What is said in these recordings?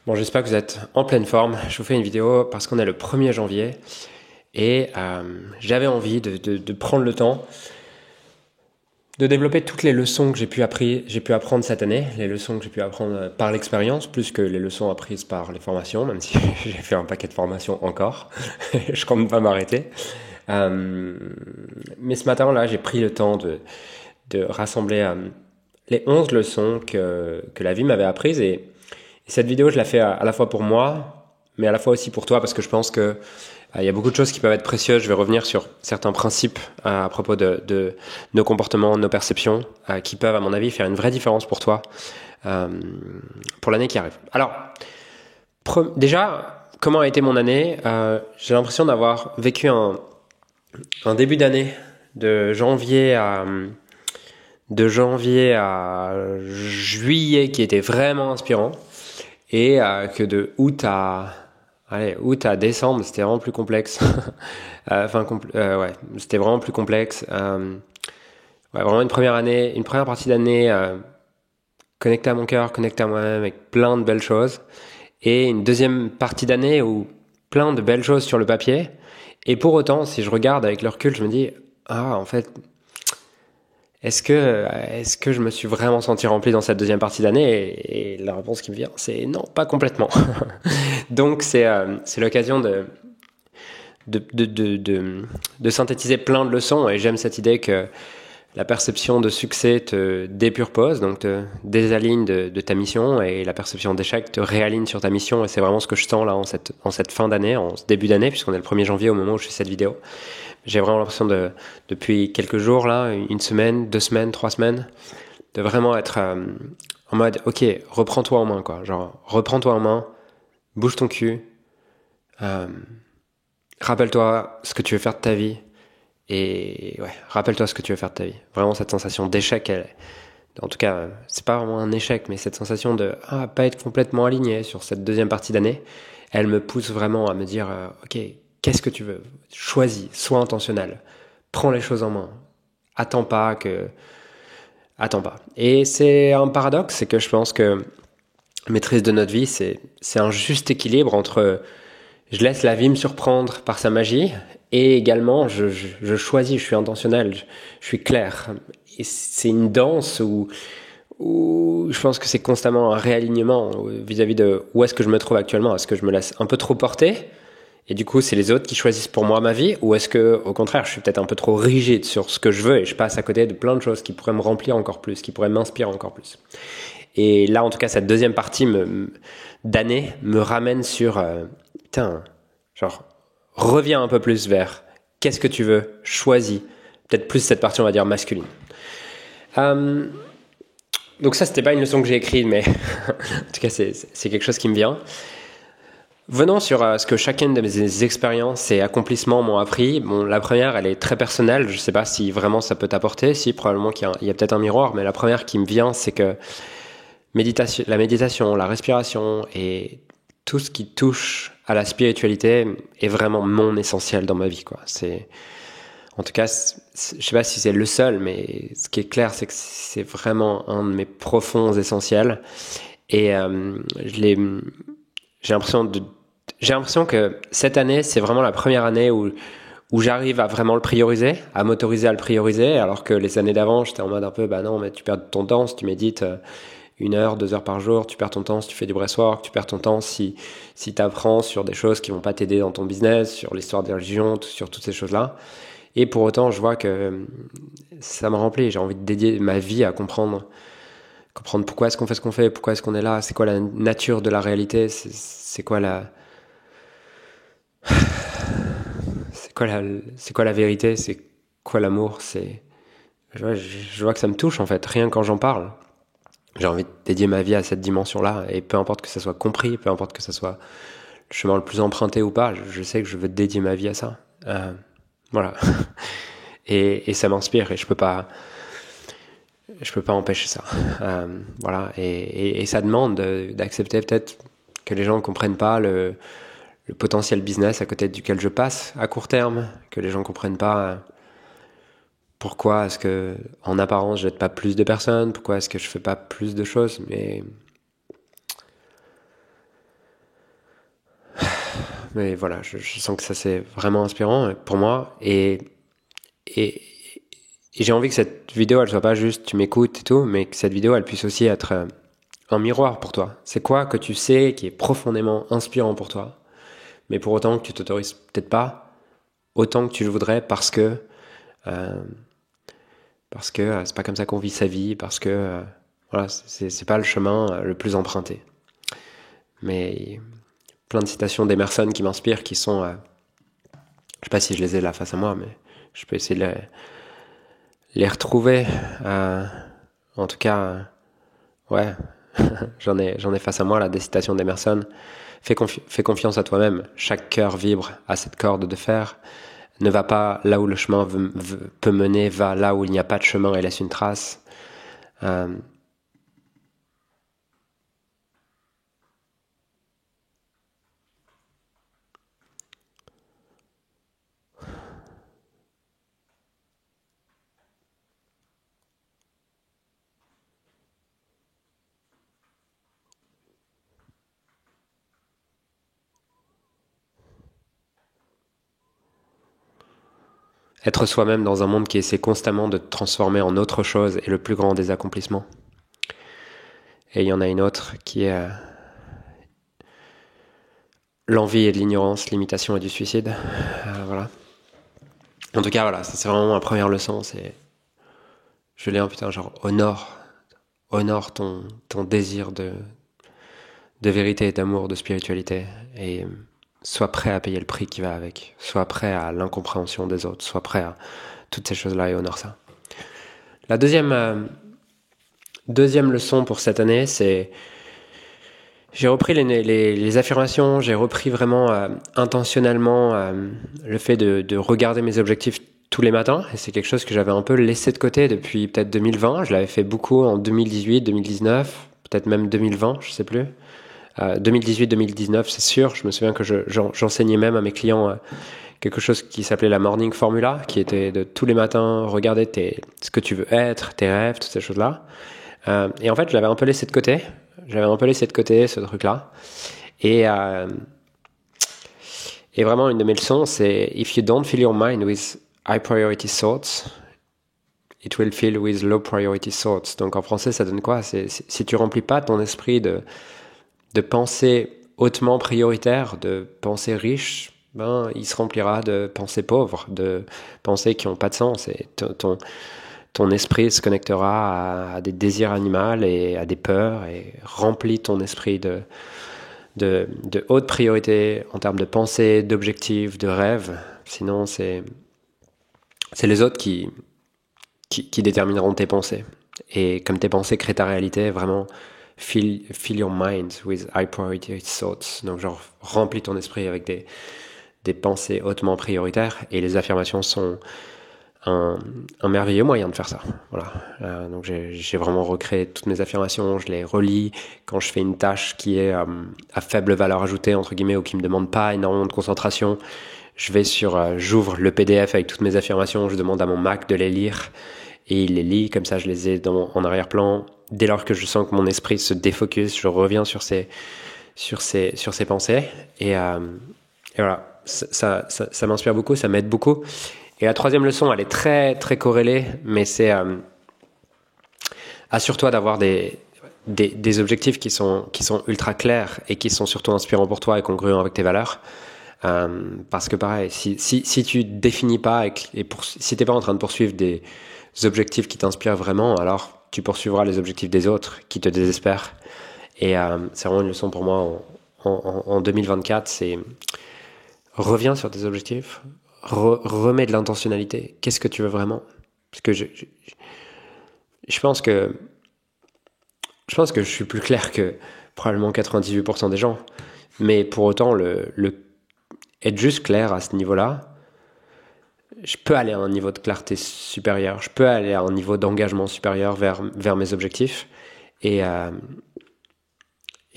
Bon, j'espère que vous êtes en pleine forme. Je vous fais une vidéo parce qu'on est le 1er janvier et j'avais envie de prendre le temps de développer toutes les leçons que j'ai pu apprendre cette année, les leçons que j'ai pu apprendre par l'expérience, plus que les leçons apprises par les formations, même si j'ai fait un paquet de formations encore. Je compte pas m'arrêter. Mais ce matin-là, j'ai pris le temps de rassembler les 11 leçons que la vie m'avait apprises et cette vidéo, je la fais à la fois pour moi, mais à la fois aussi pour toi, parce que je pense que il y a beaucoup de choses qui peuvent être précieuses. Je vais revenir sur certains principes à propos de nos comportements, nos perceptions, qui peuvent, à mon avis, faire une vraie différence pour toi pour l'année qui arrive. Alors, déjà, comment a été mon année? J'ai l'impression d'avoir vécu un début d'année de janvier à juillet qui était vraiment inspirant. Et que de août à décembre, c'était vraiment plus complexe. Ouais, c'était vraiment plus complexe. Ouais, vraiment une première partie d'année connectée à mon cœur, connectée à moi-même, avec plein de belles choses. Et une deuxième partie d'année où plein de belles choses sur le papier. Et pour autant, si je regarde avec le recul, je me dis, en fait, est-ce que je me suis vraiment senti rempli dans cette deuxième partie d'année et la réponse qui me vient, c'est non, pas complètement. Donc c'est l'occasion de synthétiser plein de leçons et j'aime cette idée que la perception de succès te dépurpose, donc te désaligne de ta mission et la perception d'échec te réaligne sur ta mission et c'est vraiment ce que je sens là en cette fin d'année, en ce début d'année, puisqu'on est le 1er janvier au moment où je fais cette vidéo. J'ai vraiment l'impression depuis quelques jours là, une semaine, 2 semaines, 3 semaines, de vraiment être en mode, ok, reprends-toi en main quoi, genre reprends-toi en main, bouge ton cul, euh, rappelle-toi ce que tu veux faire de ta vie et ouais, rappelle-toi ce que tu veux faire de ta vie. Vraiment cette sensation d'échec, en tout cas, c'est pas vraiment un échec, mais cette sensation de pas être complètement aligné sur cette deuxième partie d'année, elle me pousse vraiment à me dire, ok, qu'est-ce que tu veux? Choisis, sois intentionnel, prends les choses en main, attends pas que, attends pas. Et c'est un paradoxe, c'est que je pense que maîtrise de notre vie, c'est un juste équilibre entre je laisse la vie me surprendre par sa magie et également je choisis, je suis intentionnel, je suis clair. Et c'est une danse où je pense que c'est constamment un réalignement vis-à-vis de où est-ce que je me trouve actuellement. Est-ce que je me laisse un peu trop porter et du coup c'est les autres qui choisissent pour moi ma vie, ou est-ce que au contraire je suis peut-être un peu trop rigide sur ce que je veux et je passe à côté de plein de choses qui pourraient me remplir encore plus, qui pourraient m'inspirer encore plus. Et là en tout cas cette deuxième partie d'année me ramène sur putain, genre reviens un peu plus vers qu'est-ce que tu veux, choisis, peut-être plus cette partie on va dire masculine. Donc ça c'était pas une leçon que j'ai écrite, mais en tout cas c'est quelque chose qui me vient. Venons sur ce que chacune de mes expériences et accomplissements m'ont appris. Bon, la première, elle est très personnelle. Je sais pas si vraiment ça peut t'apporter. Si, probablement qu'il y a peut-être un miroir, mais la première qui me vient, c'est que la méditation, la respiration et tout ce qui touche à la spiritualité est vraiment mon essentiel dans ma vie, quoi. En tout cas, je sais pas si c'est le seul, mais ce qui est clair, c'est que c'est vraiment un de mes profonds essentiels. Et j'ai l'impression que cette année, c'est vraiment la première année où j'arrive à vraiment le prioriser, à m'autoriser à le prioriser, alors que les années d'avant, j'étais en mode un peu, bah non, mais tu perds ton temps si tu médites 1 heure, 2 heures par jour, tu perds ton temps si tu fais du breathwork, tu perds ton temps si tu apprends sur des choses qui vont pas t'aider dans ton business, sur l'histoire des religions, sur toutes ces choses-là. Et pour autant, je vois que ça me remplit. J'ai envie de dédier ma vie à comprendre pourquoi est-ce qu'on fait ce qu'on fait, pourquoi est-ce qu'on est là, c'est quoi la nature de la réalité, c'est quoi c'est quoi la vérité, c'est quoi l'amour, je vois que ça me touche en fait, rien quand j'en parle. J'ai envie de dédier ma vie à cette dimension-là, et peu importe que ça soit compris, peu importe que ça soit le chemin le plus emprunté ou pas, je sais que je veux dédier ma vie à ça. Voilà. Et ça m'inspire, et je peux pas empêcher ça. Voilà. Et ça demande d'accepter peut-être que les gens ne comprennent pas le potentiel business à côté duquel je passe à court terme, que les gens comprennent pas pourquoi est-ce que en apparence j'aide pas plus de personnes, pourquoi est-ce que je fais pas plus de choses, mais Mais voilà, je sens que ça c'est vraiment inspirant pour moi. Et j'ai envie que cette vidéo, elle soit pas juste tu m'écoutes et tout, mais que cette vidéo, elle puisse aussi être un miroir pour toi. C'est quoi que tu sais qui est profondément inspirant pour toi, mais pour autant que tu t'autorises peut-être pas autant que tu le voudrais euh, parce que c'est pas comme ça qu'on vit sa vie, parce que voilà, c'est pas le chemin le plus emprunté. Mais plein de citations d'Emerson qui m'inspirent, qui sont, je sais pas si je les ai là face à moi, mais je peux essayer de les retrouver. En tout cas, ouais, j'en ai face à moi là des citations d'Emerson. Fais confiance à toi-même. Chaque cœur vibre à cette corde de fer. Ne va pas là où le chemin peut mener, va là où il n'y a pas de chemin et laisse une trace. Être soi-même dans un monde qui essaie constamment de te transformer en autre chose est le plus grand des accomplissements. Et il y en a une autre qui est l'envie et de l'ignorance, l'imitation et du suicide. Voilà. En tout cas, voilà, ça c'est vraiment ma première leçon. C'est, je l'ai putain, genre honore ton désir de vérité, d'amour, de spiritualité, et sois prêt à payer le prix qui va avec. Sois prêt à l'incompréhension des autres. Sois prêt à toutes ces choses-là et honore ça. La deuxième leçon pour cette année, c'est j'ai repris les affirmations, j'ai repris vraiment intentionnellement le fait de regarder mes objectifs tous les matins, et c'est quelque chose que j'avais un peu laissé de côté depuis peut-être 2020. Je l'avais fait beaucoup en 2018, 2019, peut-être même 2020, je sais plus. 2018-2019, c'est sûr. Je me souviens que j'enseignais même à mes clients quelque chose qui s'appelait la Morning Formula, qui était de tous les matins regarder ce que tu veux être, tes rêves, toutes ces choses-là. Et en fait, je l'avais un peu laissé de côté. J'avais un peu laissé de côté ce truc-là. Et vraiment, une de mes leçons, c'est if you don't fill your mind with high priority thoughts, it will fill with low priority thoughts. Donc en français, ça donne quoi? C'est si tu remplis pas ton esprit de pensées hautement prioritaires, de pensées riches, ben il se remplira de pensées pauvres, de pensées qui n'ont pas de sens. Et ton esprit se connectera à des désirs animaux et à des peurs, et remplit ton esprit de haute priorité en termes de pensée, d'objectifs, de rêves. Sinon, c'est les autres qui détermineront tes pensées. Et comme tes pensées créent ta réalité, vraiment, fill your mind with high priority thoughts. Donc, genre, remplis ton esprit avec des pensées hautement prioritaires. Et les affirmations sont un merveilleux moyen de faire ça. Voilà. Donc j'ai vraiment recréé toutes mes affirmations, je les relis quand je fais une tâche qui est à faible valeur ajoutée entre guillemets, ou qui me demande pas énormément de concentration. Je vais j'ouvre le PDF avec toutes mes affirmations, je demande à mon Mac de les lire et il les lit, comme ça je les ai en arrière-plan. Dès lors que je sens que mon esprit se défocus, je reviens sur ces pensées et voilà, ça m'inspire beaucoup, ça m'aide beaucoup. Et la troisième leçon, elle est très très corrélée, mais c'est assure-toi d'avoir des objectifs qui sont ultra clairs et qui sont surtout inspirants pour toi et congruents avec tes valeurs. Parce que pareil, si tu définis pas si t'es pas en train de poursuivre des objectifs qui t'inspirent vraiment, alors tu poursuivras les objectifs des autres qui te désespèrent. Et c'est vraiment une leçon pour moi en 2024, c'est reviens sur tes objectifs. Remets de l'intentionnalité. Qu'est-ce que tu veux vraiment? Parce que je pense que je suis plus clair que probablement 98% des gens. Mais pour autant, être juste clair à ce niveau-là, je peux aller à un niveau de clarté supérieur. Je peux aller à un niveau d'engagement supérieur vers mes objectifs. Et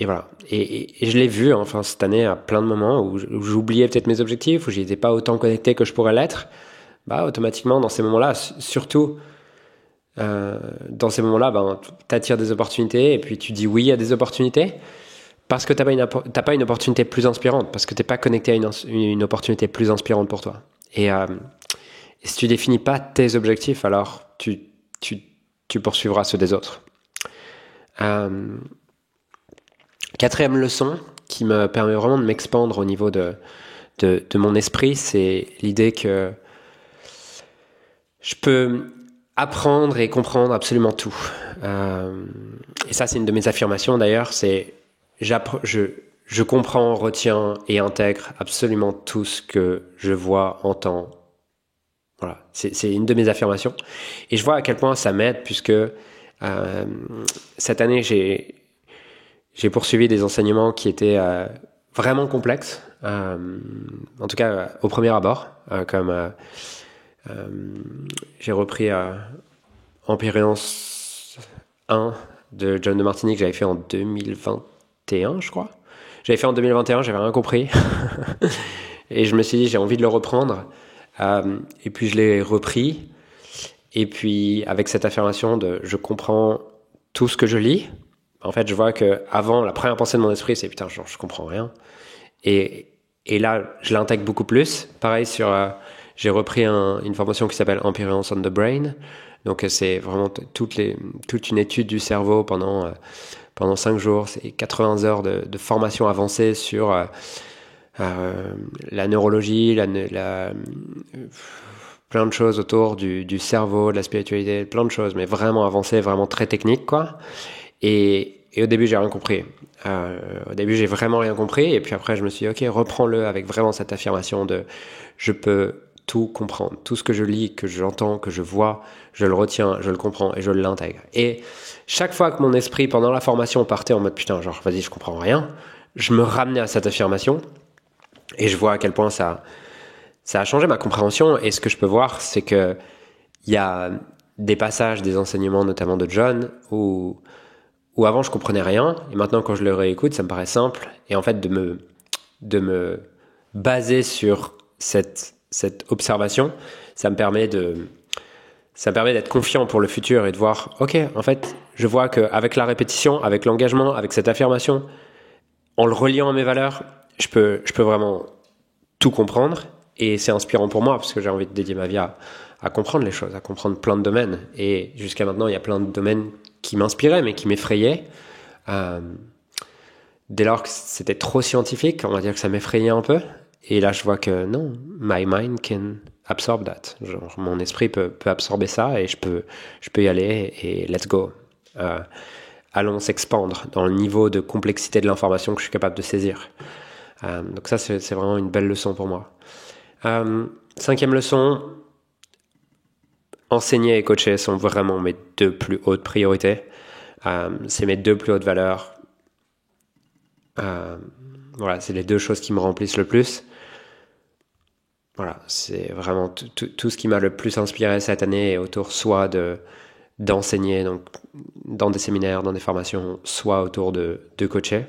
voilà. Et je l'ai vu, enfin, cette année, à plein de moments où j'oubliais peut-être mes objectifs, où j'y étais pas autant connecté que je pourrais l'être. Bah, automatiquement, dans ces moments-là, surtout, dans ces moments-là, ben, t'attires des opportunités et puis tu dis oui à des opportunités parce que t'as pas une opportunité plus inspirante, parce que t'es pas connecté à une opportunité plus inspirante pour toi. Et si tu définis pas tes objectifs, alors tu poursuivras ceux des autres. Quatrième leçon qui me permet vraiment de m'expandre au niveau de mon esprit, c'est l'idée que je peux apprendre et comprendre absolument tout. Et ça, c'est une de mes affirmations d'ailleurs, c'est je comprends, retiens et intègre absolument tout ce que je vois, entends. Voilà, c'est une de mes affirmations. Et je vois à quel point ça m'aide, puisque cette année, j'ai poursuivi des enseignements qui étaient vraiment complexes, en tout cas au premier abord, comme j'ai repris Empyréance 1 de John de Martini que j'avais fait en 2021, je crois. J'avais fait en 2021, j'avais rien compris. Et je me suis dit, j'ai envie de le reprendre. Et puis je l'ai repris. Et puis avec cette affirmation de je comprends tout ce que je lis. En fait, je vois que avant, la première pensée de mon esprit, c'est putain, genre, je comprends rien. Et là, je l'intègre beaucoup plus. Pareil j'ai repris une formation qui s'appelle Empyreans on the Brain. Donc c'est vraiment toute une étude du cerveau pendant 5 jours. C'est 80 heures de formation avancée sur la neurologie, plein de choses autour du cerveau, de la spiritualité, plein de choses, mais vraiment avancées, vraiment très techniques, quoi. Et au début, j'ai rien compris. Au début, j'ai vraiment rien compris. Et puis après, je me suis dit, ok, reprends-le avec vraiment cette affirmation de je peux tout comprendre. Tout ce que je lis, que j'entends, que je vois, je le retiens, je le comprends et je l'intègre. Et chaque fois que mon esprit, pendant la formation, partait en mode putain, genre, vas-y, je comprends rien, je me ramenais à cette affirmation. Et je vois à quel point ça a changé ma compréhension. Et ce que je peux voir, c'est que il y a des passages, des enseignements, notamment de John, où avant je comprenais rien, et maintenant quand je le réécoute, ça me paraît simple. Et en fait, de me baser sur cette observation, ça me permet d'être confiant pour le futur et de voir, ok, en fait, je vois qu'avec la répétition, avec l'engagement, avec cette affirmation, en le reliant à mes valeurs, je peux vraiment tout comprendre. Et c'est inspirant pour moi parce que j'ai envie de dédier ma vie à comprendre les choses, à comprendre plein de domaines. Et jusqu'à maintenant, il y a plein de domaines qui m'inspiraient, mais qui m'effrayaient. Dès lors que c'était trop scientifique, on va dire que ça m'effrayait un peu. Et là, je vois que non, my mind can absorb that. Genre, mon esprit peut absorber ça et je peux y aller et let's go. Allons s'expandre dans le niveau de complexité de l'information que je suis capable de saisir. Donc ça, c'est vraiment une belle leçon pour moi. Cinquième leçon, enseigner et coacher sont vraiment mes 2 plus hautes priorités. C'est mes 2 plus hautes valeurs. Voilà, c'est les 2 choses qui me remplissent le plus. Voilà, c'est vraiment tout ce qui m'a le plus inspiré cette année autour soit d'enseigner, donc dans des séminaires, dans des formations, soit autour de coacher.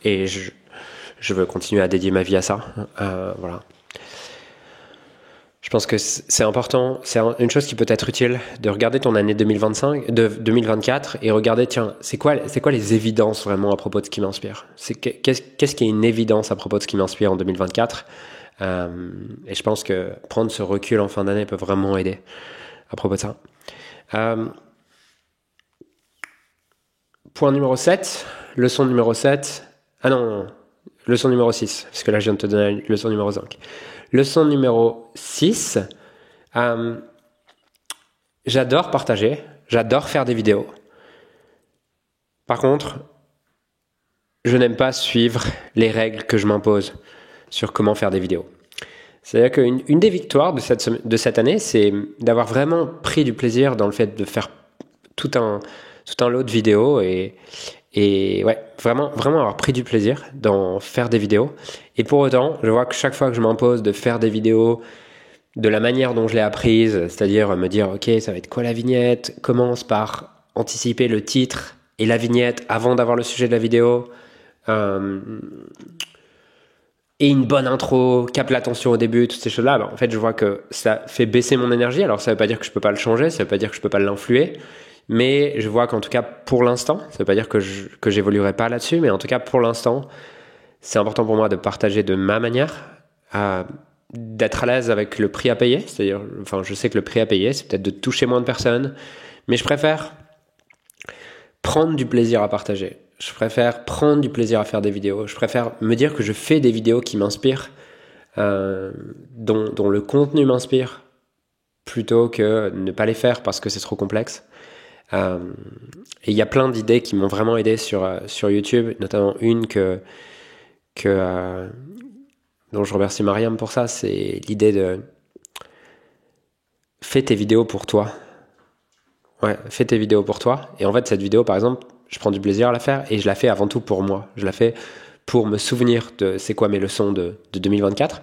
Et je veux continuer à dédier ma vie à ça. Voilà. Je pense que c'est important, c'est une chose qui peut être utile de regarder ton année 2024 et regarder, tiens, c'est quoi les évidences vraiment à propos de ce qui m'inspire? Qu'est-ce qui est une évidence à propos de ce qui m'inspire en 2024? Et je pense que prendre ce recul en fin d'année peut vraiment aider à propos de ça. Point numéro 7, leçon numéro 7. Ah non, leçon numéro 6, parce que là je viens de te donner la leçon numéro 5. Leçon numéro 6, j'adore partager, j'adore faire des vidéos. Par contre, je n'aime pas suivre les règles que je m'impose sur comment faire des vidéos. C'est-à-dire qu'une des victoires de cette année, c'est d'avoir vraiment pris du plaisir dans le fait de faire tout un lot de vidéos et ouais, vraiment avoir pris du plaisir dans faire des vidéos. Et pour autant, je vois que chaque fois que je m'impose de faire des vidéos de la manière dont je l'ai apprise, c'est-à-dire me dire, ok, ça va être quoi la vignette? Commence par anticiper le titre et la vignette avant d'avoir le sujet de la vidéo. Et une bonne intro, capte l'attention au début, toutes ces choses-là, en fait, je vois que ça fait baisser mon énergie. Alors, ça veut pas dire que je peux pas le changer, ça veut pas dire que je peux pas l'influer. Mais je vois qu'en tout cas, pour l'instant, ça veut pas dire que j'évoluerai pas là-dessus, mais en tout cas, pour l'instant, c'est important pour moi de partager de ma manière, d'être à l'aise avec le prix à payer. C'est-à-dire, enfin, je sais que le prix à payer, c'est peut-être de toucher moins de personnes, mais je préfère prendre du plaisir à partager. Je préfère prendre du plaisir à faire des vidéos. Je préfère me dire que je fais des vidéos qui m'inspirent, dont le contenu m'inspire, plutôt que ne pas les faire parce que c'est trop complexe. Et il y a plein d'idées qui m'ont vraiment aidé sur YouTube, notamment une dont je remercie Mariam pour ça, c'est l'idée de fais tes vidéos pour toi. Ouais, fais tes vidéos pour toi. Et en fait, cette vidéo, par exemple, je prends du plaisir à la faire et je la fais avant tout pour moi. Je la fais pour me souvenir de c'est quoi mes leçons de 2024.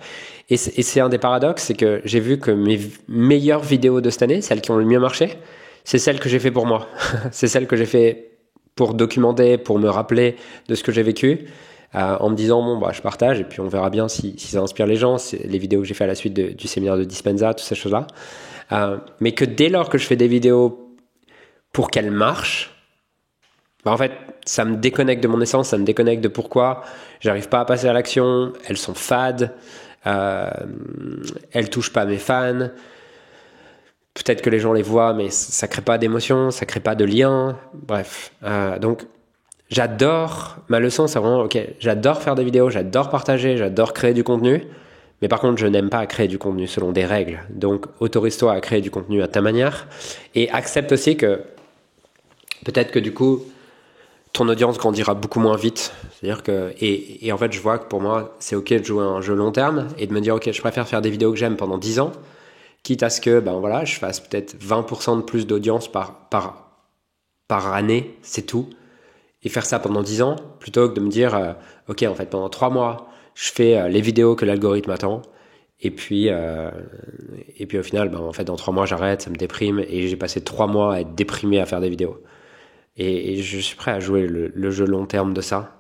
Et c'est un des paradoxes, c'est que j'ai vu que mes meilleures vidéos de cette année, celles qui ont le mieux marché, c'est celles que j'ai fait pour moi. C'est celles que j'ai fait pour documenter, pour me rappeler de ce que j'ai vécu, en me disant, bon, bah, je partage et puis on verra bien si ça inspire les gens. C'est les vidéos que j'ai fait à la suite du séminaire de Dispenza, toutes ces choses-là. Mais que dès lors que je fais des vidéos pour qu'elles marchent, bah en fait, ça me déconnecte de mon essence, ça me déconnecte de pourquoi j'arrive pas à passer à l'action, elles sont fades, elles touchent pas mes fans. Peut-être que les gens les voient, mais ça crée pas d'émotion, ça crée pas de lien. Bref, donc j'adore, ma leçon c'est vraiment, ok, j'adore faire des vidéos, j'adore partager, j'adore créer du contenu, mais par contre je n'aime pas créer du contenu selon des règles. Donc autorise-toi à créer du contenu à ta manière et accepte aussi que peut-être que du coup ton audience grandira beaucoup moins vite. C'est-à-dire que, et en fait je vois que pour moi c'est ok de jouer un jeu long terme et de me dire ok, je préfère faire des vidéos que j'aime pendant 10 ans, quitte à ce que ben voilà, je fasse peut-être 20% de plus d'audience par année, c'est tout. Et faire ça pendant 10 ans, plutôt que de me dire, ok, en fait, pendant 3 mois, je fais les vidéos que l'algorithme attend. Et puis au final, ben, en fait, dans 3 mois, j'arrête, ça me déprime. Et j'ai passé 3 mois à être déprimé à faire des vidéos. Et je suis prêt à jouer le jeu long terme de ça.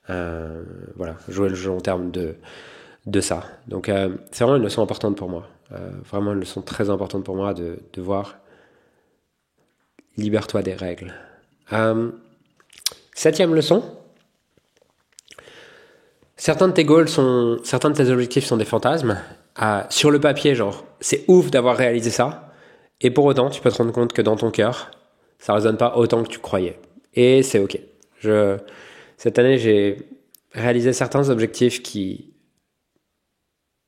Voilà, jouer le jeu long terme de ça. Donc, c'est vraiment une leçon importante pour moi. Vraiment une leçon très importante pour moi de voir. Libère-toi des règles. 7e leçon. Certains de tes objectifs sont des fantasmes. Sur le papier, genre, c'est ouf d'avoir réalisé ça. Et pour autant, tu peux te rendre compte que dans ton cœur, ça résonne pas autant que tu croyais. Et c'est ok. Cette année, j'ai réalisé certains objectifs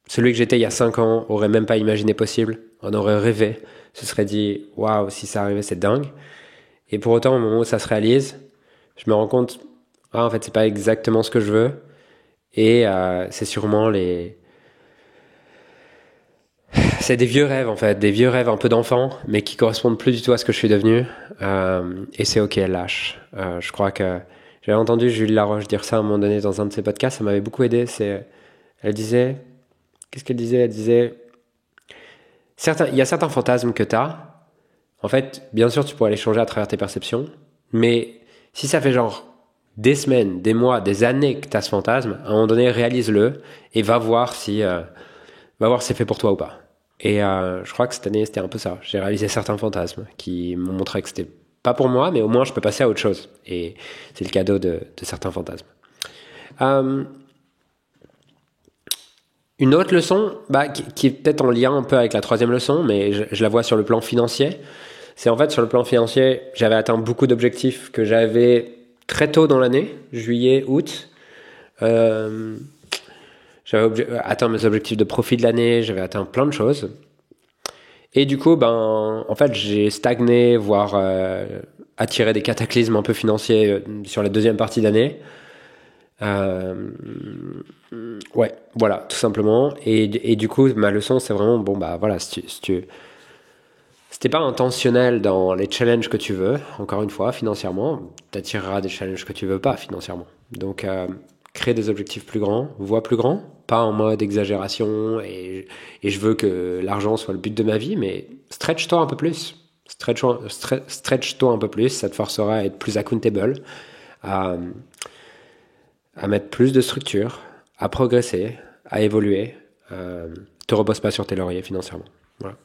celui que j'étais il y a 5 ans aurait même pas imaginé possible. On aurait rêvé. Se serait dit, waouh, si ça arrivait, c'est dingue. Et pour autant, au moment où ça se réalise, je me rends compte, en fait, c'est pas exactement ce que je veux. Et c'est sûrement c'est des vieux rêves, en fait, des vieux rêves un peu d'enfant, mais qui correspondent plus du tout à ce que je suis devenu. Et c'est ok, lâche. Je crois que j'avais entendu Julie Laroche dire ça à un moment donné dans un de ses podcasts, ça m'avait beaucoup aidé. Elle disait, qu'est-ce qu'elle disait? Elle disait, il y a certains fantasmes que t'as. En fait, bien sûr, tu pourrais les changer à travers tes perceptions, mais si ça fait genre des semaines, des mois, des années que tu as ce fantasme, à un moment donné, réalise-le et va voir si c'est fait pour toi ou pas. Et je crois que cette année, c'était un peu ça. J'ai réalisé certains fantasmes qui m'ont montré que c'était pas pour moi, mais au moins je peux passer à autre chose. Et c'est le cadeau de certains fantasmes. Une autre leçon, qui est peut-être en lien un peu avec la 3e leçon, mais je la vois sur le plan financier. C'est en fait sur le plan financier, j'avais atteint beaucoup d'objectifs que j'avais très tôt dans l'année, juillet, août. J'avais atteint mes objectifs de profit de l'année, j'avais atteint plein de choses. Et du coup, en fait, j'ai stagné, voire attiré des cataclysmes un peu financiers sur la 2e partie d'année. Ouais, voilà, tout simplement. Et du coup, ma leçon, c'est vraiment, voilà, si t'es pas intentionnel dans les challenges que tu veux, encore une fois, financièrement, t'attireras des challenges que tu veux pas financièrement. Donc, crée des objectifs plus grands, vois plus grand, pas en mode exagération et je veux que l'argent soit le but de ma vie, mais stretch-toi un peu plus. Stretch-toi un peu plus, ça te forcera à être plus accountable, à mettre plus de structure, à progresser, à évoluer. Te repose pas sur tes lauriers financièrement. Voilà.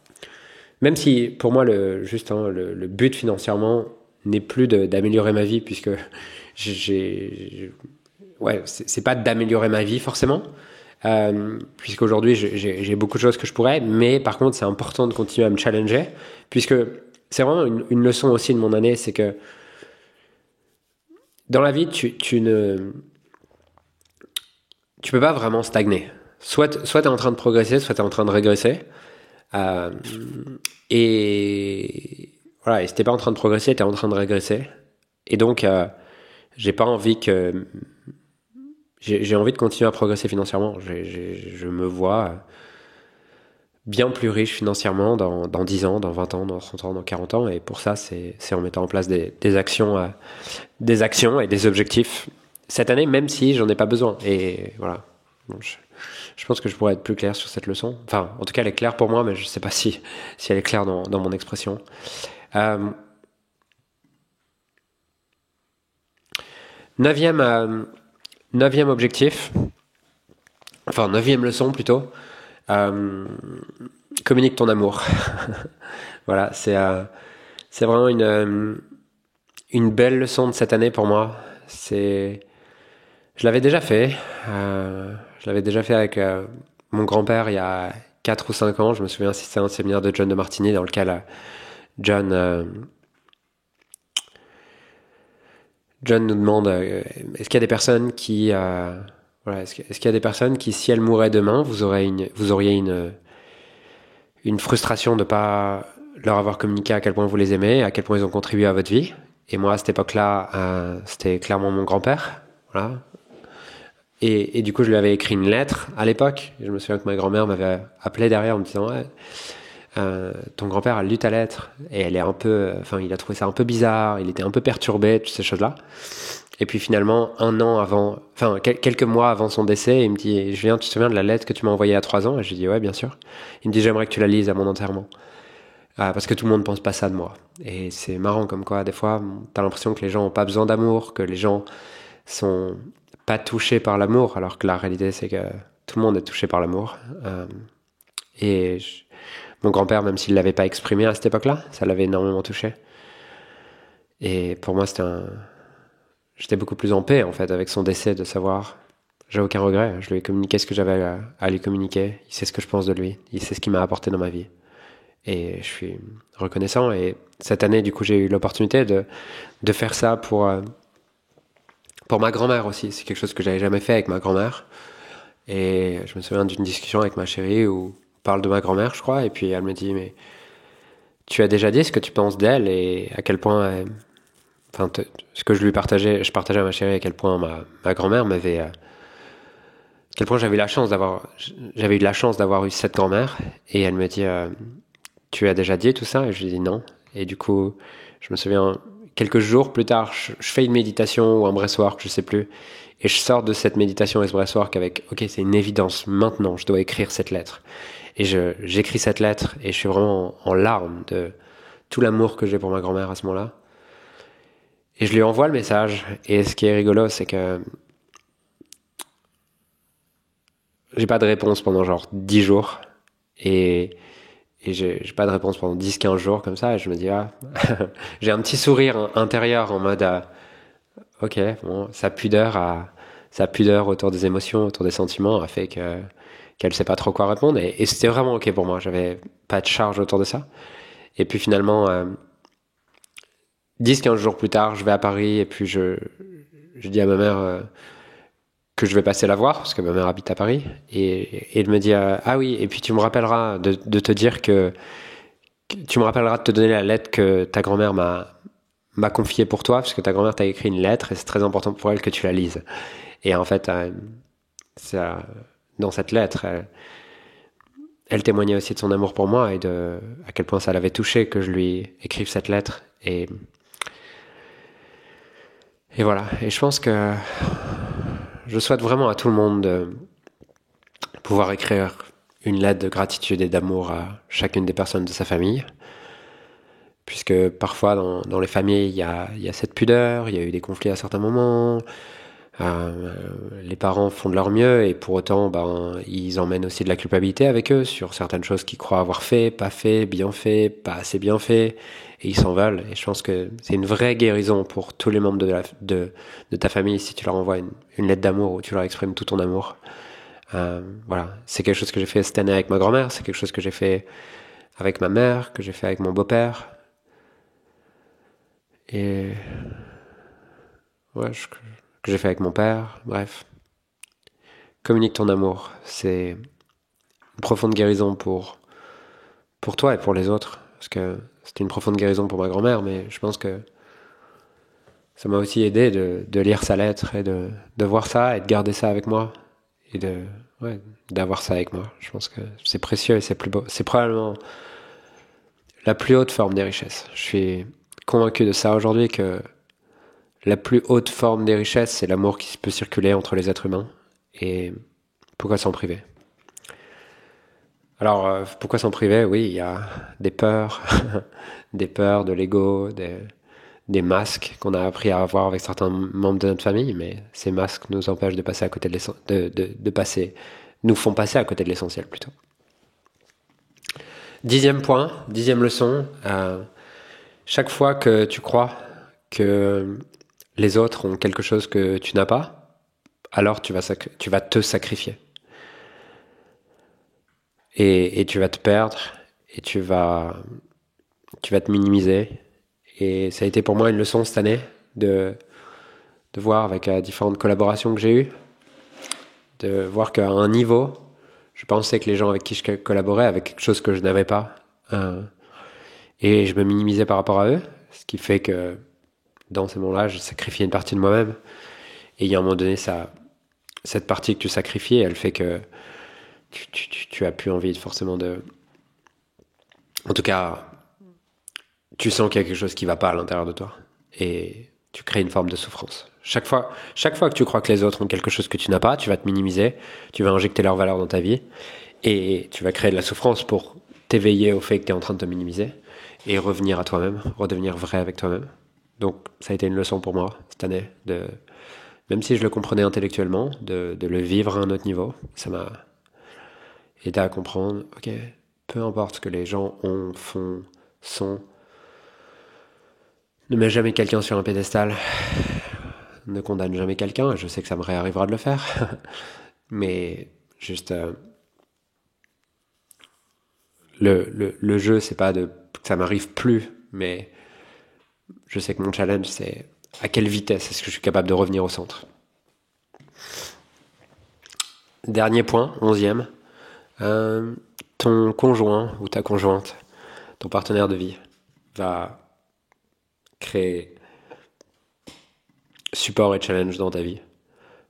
Même si, pour moi, le but financièrement, n'est plus d'améliorer ma vie, puisque c'est pas d'améliorer ma vie forcément, puisqu'aujourd'hui j'ai beaucoup de choses que je pourrais, mais par contre c'est important de continuer à me challenger, puisque c'est vraiment une leçon aussi de mon année, c'est que dans la vie tu peux pas vraiment stagner. Soit t'es en train de progresser, soit t'es en train de régresser. Et voilà, et si t'es pas en train de progresser, t'es en train de régresser. Et donc, j'ai pas envie que... J'ai envie de continuer à progresser financièrement. Je me vois bien plus riche financièrement dans 10 ans, dans 20 ans, dans 30 ans, dans 40 ans. Et pour ça, c'est en mettant en place des actions et des objectifs cette année, même si j'en ai pas besoin. Et voilà. Donc, je pense que je pourrais être plus clair sur cette leçon. Enfin, en tout cas, elle est claire pour moi, mais je sais pas si elle est claire dans mon expression. Neuvième objectif, enfin 9e leçon plutôt, communique ton amour. Voilà, c'est vraiment une belle leçon de cette année pour moi. Je l'avais déjà fait. Je l'avais déjà fait avec mon grand-père il y a 4 ou 5 ans. Je me souviens, c'était un séminaire de John de Martini dans lequel John nous demande est-ce qu'il y a des personnes qui est-ce qu'il y a des personnes qui, si elles mouraient demain, vous auriez une frustration de pas leur avoir communiqué à quel point vous les aimez, à quel point ils ont contribué à votre vie. Et moi, à cette époque-là, c'était clairement mon grand-père. Voilà. Et du coup, je lui avais écrit une lettre à l'époque. Je me souviens que ma grand-mère m'avait appelé derrière en me disant ton grand-père a lu ta lettre et elle est il a trouvé ça un peu bizarre, il était un peu perturbé, toutes ces choses-là. Et puis finalement, quelques mois avant son décès, il me dit Julien, tu te souviens de la lettre que tu m'as envoyée à 3 ans? Et je lui dis ouais, bien sûr. Il me dit j'aimerais que tu la lises à mon enterrement. Parce que tout le monde pense pas ça de moi. Et c'est marrant comme quoi, des fois, t'as l'impression que les gens ont pas besoin d'amour, que les gens sont pas touchés par l'amour, alors que la réalité c'est que tout le monde est touché par l'amour. Mon grand-père, même s'il l'avait pas exprimé à cette époque-là, ça l'avait énormément touché. Et pour moi, j'étais beaucoup plus en paix en fait avec son décès, de savoir j'ai aucun regret. Je lui ai communiqué ce que j'avais à lui communiquer. Il sait ce que je pense de lui. Il sait ce qu'il m'a apporté dans ma vie. Et je suis reconnaissant. Et cette année, du coup, j'ai eu l'opportunité de faire ça pour ma grand-mère aussi. C'est quelque chose que j'avais jamais fait avec ma grand-mère. Et je me souviens d'une discussion avec ma chérie où on parle de ma grand-mère, je crois, et puis elle me dit mais tu as déjà dit ce que tu penses d'elle et à quel point ce que je partageais à ma chérie à quel point ma grand-mère m'avait à quel point j'avais eu de la chance d'avoir eu cette grand-mère. Et elle me dit tu as déjà dit tout ça? Et je lui dis non. Et du coup, je me souviens, quelques jours plus tard, je fais une méditation ou un breathwork, je sais plus. Et je sors de cette méditation et ce breathwork avec, ok, c'est une évidence, maintenant, je dois écrire cette lettre. Et j'écris cette lettre et je suis vraiment en larmes de tout l'amour que j'ai pour ma grand-mère à ce moment-là. Et je lui envoie le message. Et ce qui est rigolo, c'est que j'ai pas de réponse pendant genre 10 jours. Et j'ai pas de réponse pendant 10-15 jours comme ça. Et je me dis, j'ai un petit sourire intérieur en mode, ok, bon, sa pudeur autour des émotions, autour des sentiments a fait qu'elle sait pas trop quoi répondre. Et c'était vraiment ok pour moi. J'avais pas de charge autour de ça. Et puis finalement, 10-15 jours plus tard, je vais à Paris et puis je dis à ma mère que je vais passer la voir parce que ma mère habite à Paris. Et elle me dit ah oui, et puis tu me rappelleras de te dire que tu me rappelleras de te donner la lettre que ta grand-mère m'a confiée pour toi, parce que ta grand-mère t'a écrit une lettre et c'est très important pour elle que tu la lises. Et en fait, dans cette lettre, elle témoignait aussi de son amour pour moi et à quel point ça l'avait touché que je lui écrive cette lettre. Et voilà. Et je pense que je souhaite vraiment à tout le monde de pouvoir écrire une lettre de gratitude et d'amour à chacune des personnes de sa famille. Puisque parfois dans les familles, il y a cette pudeur, il y a eu des conflits à certains moments, Les parents font de leur mieux et pour autant, ils emmènent aussi de la culpabilité avec eux sur certaines choses qu'ils croient avoir fait, pas pas assez bien fait, et ils s'en veulent. Et je pense que c'est une vraie guérison pour tous les membres de ta famille si tu leur envoies une lettre d'amour où tu leur exprimes tout ton amour. Voilà, c'est quelque chose que j'ai fait cette année avec ma grand-mère, c'est quelque chose que j'ai fait avec ma mère, que j'ai fait avec mon beau-père. Et ouais, que j'ai fait avec mon père, bref. Communique ton amour, c'est une profonde guérison pour toi et pour les autres. Parce que c'était une profonde guérison pour ma grand-mère, mais je pense que ça m'a aussi aidé de lire sa lettre et de voir ça et de garder ça avec moi. Et d'avoir ça avec moi. Je pense que c'est précieux et c'est plus beau. C'est probablement la plus haute forme des richesses. Je suis convaincu de ça aujourd'hui, que la plus haute forme des richesses, c'est l'amour qui peut circuler entre les êtres humains. Et pourquoi s'en priver? Alors, pourquoi s'en priver? Oui, il y a des peurs, des peurs, de l'ego, des masques qu'on a appris à avoir avec certains membres de notre famille, mais ces masques nous empêchent de passer à côté nous font passer à côté de l'essentiel plutôt. 10e point, 10e leçon, chaque fois que tu crois que les autres ont quelque chose que tu n'as pas, alors tu vas te sacrifier. Et tu vas te perdre, et tu vas te minimiser. Et ça a été pour moi une leçon cette année de voir avec différentes collaborations que j'ai eues, de voir qu'à un niveau, je pensais que les gens avec qui je collaborais avaient quelque chose que je n'avais pas. Et je me minimisais par rapport à eux, ce qui fait que dans ces moments-là, je sacrifiais une partie de moi-même. Et il y a un moment donné, cette partie que tu sacrifies, elle fait que tu as plus envie forcément de... En tout cas, tu sens qu'il y a quelque chose qui va pas à l'intérieur de toi. Et tu crées une forme de souffrance. Chaque fois que tu crois que les autres ont quelque chose que tu n'as pas, tu vas te minimiser, tu vas injecter leur valeur dans ta vie, et tu vas créer de la souffrance pour t'éveiller au fait que tu es en train de te minimiser, et revenir à toi-même, redevenir vrai avec toi-même. Donc ça a été une leçon pour moi cette année, même si je le comprenais intellectuellement, de le vivre à un autre niveau. Ça m'a aidé à comprendre, ok, peu importe ce que les gens font, sont, ne mets jamais quelqu'un sur un pédestal, ne condamne jamais quelqu'un, je sais que ça me réarrivera de le faire, mais juste le jeu, c'est pas que ça m'arrive plus, mais je sais que mon challenge, c'est à quelle vitesse est-ce que je suis capable de revenir au centre. Dernier point, 11e, ton conjoint ou ta conjointe, ton partenaire de vie, va créer support et challenge dans ta vie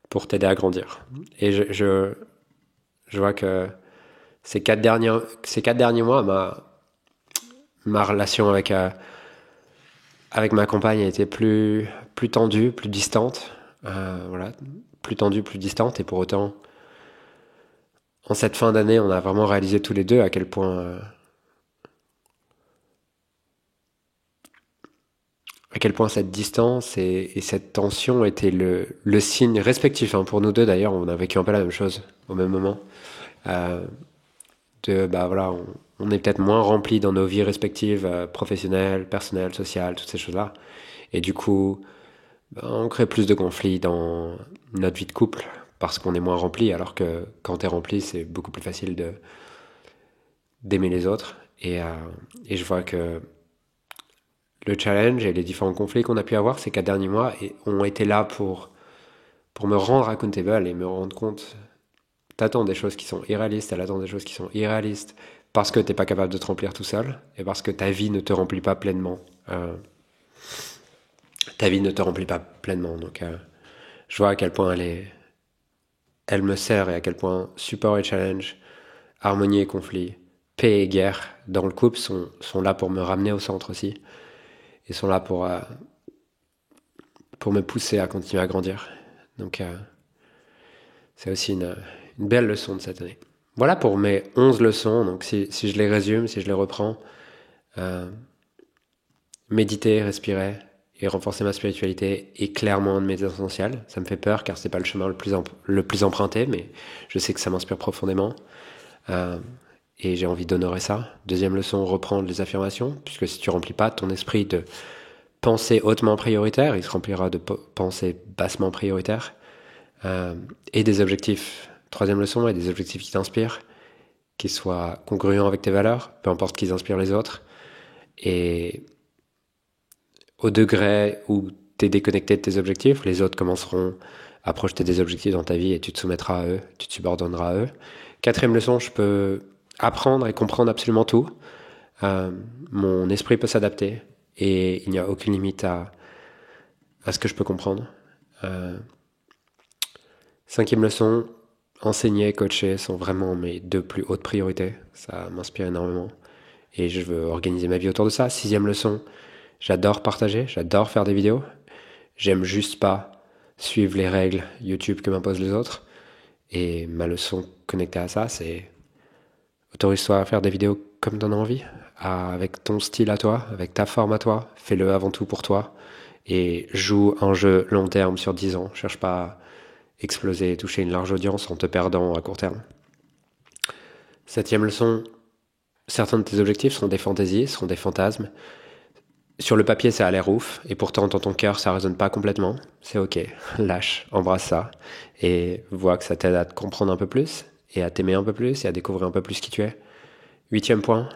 pour t'aider à grandir. Et je vois que ces 4 derniers mois, ma relation avec ma compagne a été plus tendue, plus distante. Voilà, plus tendue, plus distante. Et pour autant, en cette fin d'année, on a vraiment réalisé tous les deux à quel point cette distance et cette tension étaient le signe respectif, hein, pour nous deux d'ailleurs. On a vécu un peu la même chose au même moment. Voilà, on est peut-être moins remplis dans nos vies respectives, professionnelles, personnelles, sociales, toutes ces choses-là. Et du coup, on crée plus de conflits dans notre vie de couple parce qu'on est moins rempli, alors que quand t'es rempli, c'est beaucoup plus facile d'aimer les autres. Et je vois que le challenge et les différents conflits qu'on a pu avoir ces 4 derniers mois ont été là pour me rendre accountable et me rendre compte. T'attends des choses qui sont irréalistes, elle attend des choses qui sont irréalistes parce que t'es pas capable de te remplir tout seul et parce que ta vie ne te remplit pas pleinement. Donc je vois à quel point elle me sert et à quel point support et challenge, harmonie et conflit, paix et guerre dans le couple sont là pour me ramener au centre aussi et sont là pour me pousser à continuer à grandir. Donc c'est aussi une belle leçon de cette année. Voilà pour mes 11 leçons. Donc si je les résume, si je les reprends, méditer, respirer et renforcer ma spiritualité est clairement un de mes essentiels. Ça me fait peur car c'est pas le chemin le plus emprunté, mais je sais que ça m'inspire profondément. Et j'ai envie d'honorer ça. Deuxième leçon, reprendre les affirmations, puisque si tu remplis pas ton esprit de pensée hautement prioritaire, il se remplira de pensée bassement prioritaire. Et des objectifs. Troisième leçon, et des objectifs qui t'inspirent, qui soient congruents avec tes valeurs, peu importe qu'ils inspirent les autres. Et au degré où tu es déconnecté de tes objectifs, les autres commenceront à projeter des objectifs dans ta vie et tu te soumettras à eux, tu te subordonneras à eux. Quatrième leçon, je peux apprendre et comprendre absolument tout. Mon esprit peut s'adapter et il n'y a aucune limite à ce que je peux comprendre. Cinquième leçon, enseigner et coacher sont vraiment mes 2 plus hautes priorités. Ça m'inspire énormément et je veux organiser ma vie autour de ça. Sixième leçon, j'adore partager, j'adore faire des vidéos. J'aime juste pas suivre les règles YouTube que m'imposent les autres. Et ma leçon connectée à ça, c'est autorise-toi à faire des vidéos comme t'en as envie, avec ton style à toi, avec ta forme à toi. Fais-le avant tout pour toi. Et joue un jeu long terme sur 10 ans. Cherche pas à exploser et toucher une large audience en te perdant à court terme. Septième leçon, certains de tes objectifs seront des fantaisies, seront des fantasmes. Sur le papier, ça a l'air ouf, et pourtant dans ton cœur, ça résonne pas complètement. C'est ok, lâche, embrasse ça, et vois que ça t'aide à te comprendre un peu plus, et à t'aimer un peu plus, et à découvrir un peu plus qui tu es. Huitième point,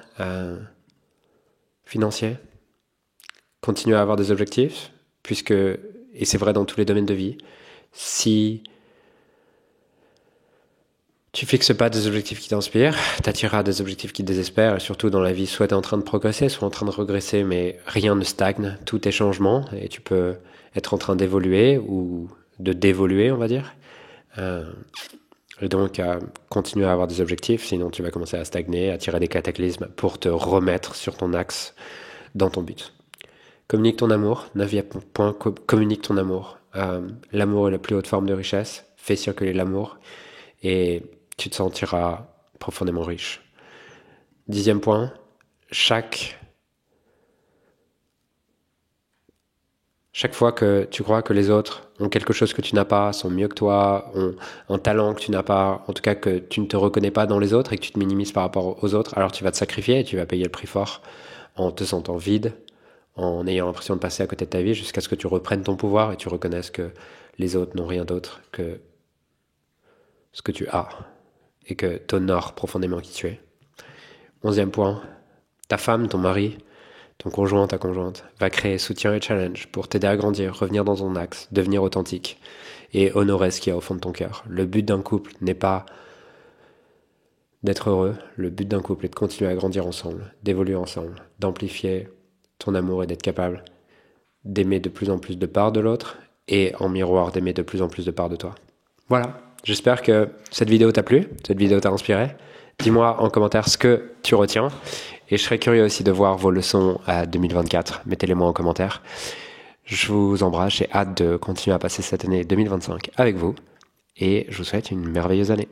financier. Continue à avoir des objectifs, puisque, et c'est vrai dans tous les domaines de vie, si tu fixes pas des objectifs qui t'inspirent, t'attireras des objectifs qui te désespèrent, et surtout dans la vie, soit t'es en train de progresser, soit en train de regresser, mais rien ne stagne, tout est changement, et tu peux être en train d'évoluer, ou de dévoluer, on va dire. Et donc, continue à avoir des objectifs, sinon tu vas commencer à stagner, à tirer des cataclysmes pour te remettre sur ton axe dans ton but. Communique ton amour, 9e point, communique ton amour. L'amour est la plus haute forme de richesse, fais circuler l'amour, et tu te sentiras profondément riche. 10e point, chaque fois que tu crois que les autres ont quelque chose que tu n'as pas, sont mieux que toi, ont un talent que tu n'as pas, en tout cas que tu ne te reconnais pas dans les autres et que tu te minimises par rapport aux autres, alors tu vas te sacrifier et tu vas payer le prix fort en te sentant vide, en ayant l'impression de passer à côté de ta vie jusqu'à ce que tu reprennes ton pouvoir et tu reconnaisses que les autres n'ont rien d'autre que ce que tu as et que t'honores profondément qui tu es. 11e point, ta femme, ton mari, ton conjoint, ta conjointe va créer soutien et challenge pour t'aider à grandir, revenir dans ton axe, devenir authentique et honorer ce qu'il y a au fond de ton cœur. Le but d'un couple n'est pas d'être heureux, le but d'un couple est de continuer à grandir ensemble, d'évoluer ensemble, d'amplifier ton amour et d'être capable d'aimer de plus en plus de part de l'autre et en miroir d'aimer de plus en plus de part de toi. Voilà, j'espère que cette vidéo t'a plu, cette vidéo t'a inspiré. Dis-moi en commentaire ce que tu retiens et je serais curieux aussi de voir vos leçons à 2024. Mettez-les moi en commentaire. Je vous embrasse, j'ai hâte de continuer à passer cette année 2025 avec vous et je vous souhaite une merveilleuse année.